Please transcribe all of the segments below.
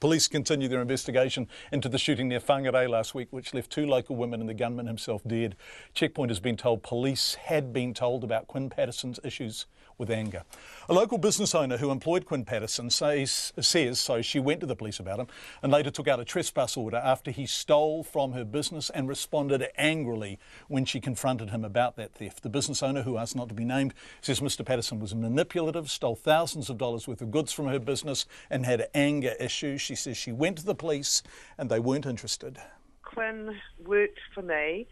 Police continue their investigation into the shooting near Whangarei last week, which left 2 local women and the gunman himself dead. Checkpoint has been told police had been told about Quinn Patterson's issues with anger. A local business owner who employed Quinn Patterson says she went to the police about him and later took out a trespass order after he stole from her business and responded angrily when she confronted him about that theft. The business owner, who asked not to be named, says Mr Patterson was manipulative, stole thousands of dollars worth of goods from her business and had anger issues. She says she went to the police and they weren't interested. Quinn worked for me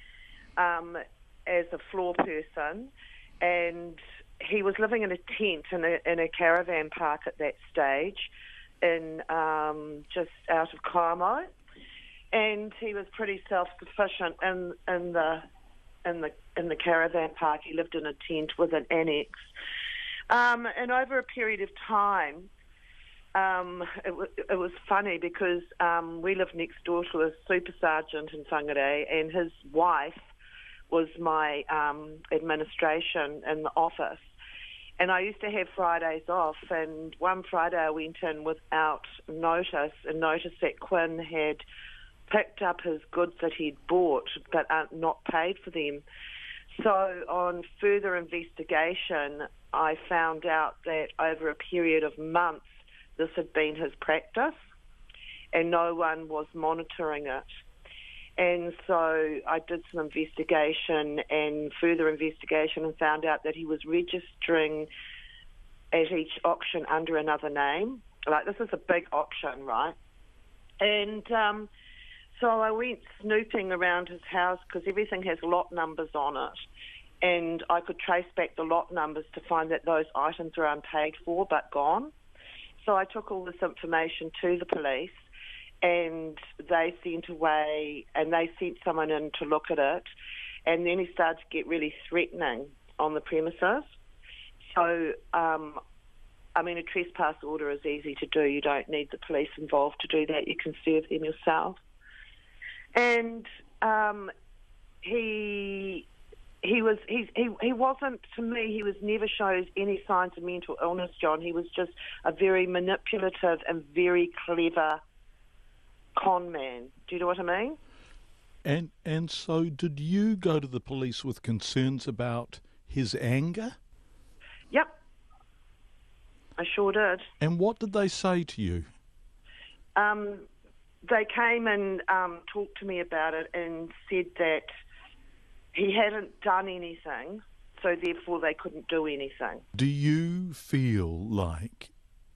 as a floor person, and he was living in a tent in a caravan park at that stage, in just out of Como, and he was pretty self-sufficient in the caravan park. He lived in a tent with an annex, and over a period of time, it was funny because we lived next door to a super sergeant in Whangarei, and his wife was my administration in the office. And I used to have Fridays off, and one Friday I went in without notice and noticed that Quinn had picked up his goods that he'd bought but not paid for them. So on further investigation, I found out that over a period of months this had been his practice and no one was monitoring it. And so I did some investigation and further investigation and found out that he was registering at each auction under another name. Like, this is a big auction, right? And so I went snooping around his house because everything has lot numbers on it. And I could trace back the lot numbers to find that those items were unpaid for but gone. So I took all this information to the police, and they sent someone in to look at it, and then he started to get really threatening on the premises. So, a trespass order is easy to do. You don't need the police involved to do that. You can serve them yourself. And he wasn't, to me, he was never shows any signs of mental illness, John. He was just a very manipulative and very clever con man. Do you know what I mean? And so did you go to the police with concerns about his anger? Yep. I sure did. And what did they say to you? They came and talked to me about it and said that he hadn't done anything, so therefore they couldn't do anything. Do you feel like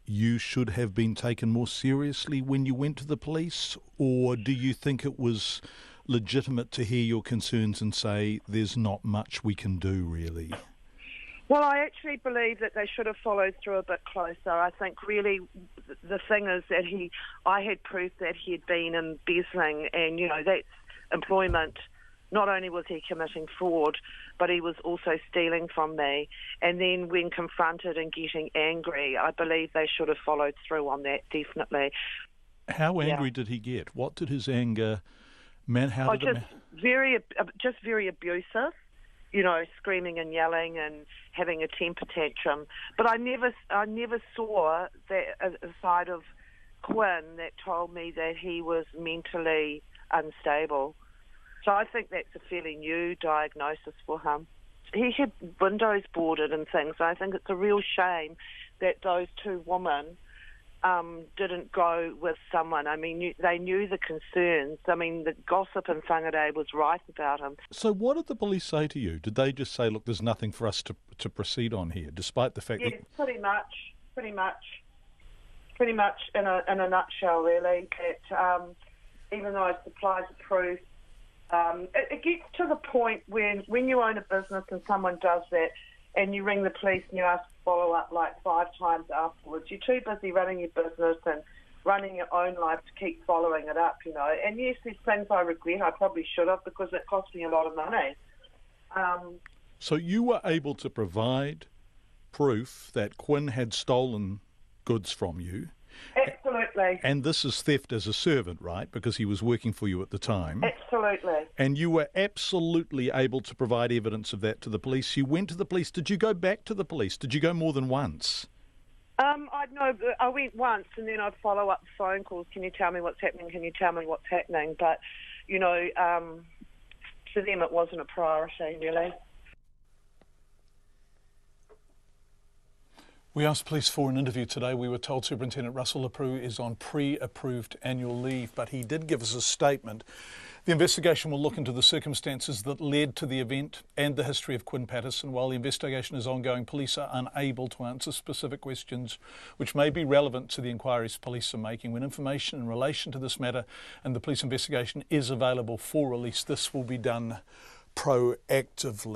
you should have been taken more seriously when you went to the police, or do you think it was legitimate to hear your concerns and say there's not much we can do really? Well, I actually believe that they should have followed through a bit closer. I think really the thing is that I had proof that he had been embezzling, and that's employment. Not only was he committing fraud, but he was also stealing from me. And then when confronted and getting angry, I believe they should have followed through on that, definitely. How angry did he get? What did his anger mean? Just very abusive, screaming and yelling and having a temper tantrum. But I never saw that a side of Quinn that told me that he was mentally unstable. So I think that's a fairly new diagnosis for him. He had windows boarded and things. I think it's a real shame that those 2 women didn't go with someone. I mean, they knew the concerns. I mean, the gossip in Whangarei was right about him. So what did the police say to you? Did they just say, look, there's nothing for us to proceed on here, despite the fact that... Pretty much in a nutshell, really, that even though I supplied the proof, it gets to the point when you own a business and someone does that and you ring the police and you ask to follow up like 5 times afterwards, you're too busy running your business and running your own life to keep following it up, And yes, there's things I regret. I probably should have, because it cost me a lot of money. So you were able to provide proof that Quinn had stolen goods from you? Absolutely. And this is theft as a servant, right? Because he was working for you at the time. Absolutely. And you were absolutely able to provide evidence of that to the police. You went to the police. Did you go back to the police? Did you go more than once? I went once, and then I'd follow up the phone calls. Can you tell me what's happening? Can you tell me what's happening? But, you know, to them it wasn't a priority, really. We asked police for an interview today. We were told Superintendent Russell Lapru is on pre-approved annual leave, but he did give us a statement. The investigation will look into the circumstances that led to the event and the history of Quinn Patterson. While the investigation is ongoing, police are unable to answer specific questions which may be relevant to the inquiries police are making. When information in relation to this matter and the police investigation is available for release, this will be done proactively.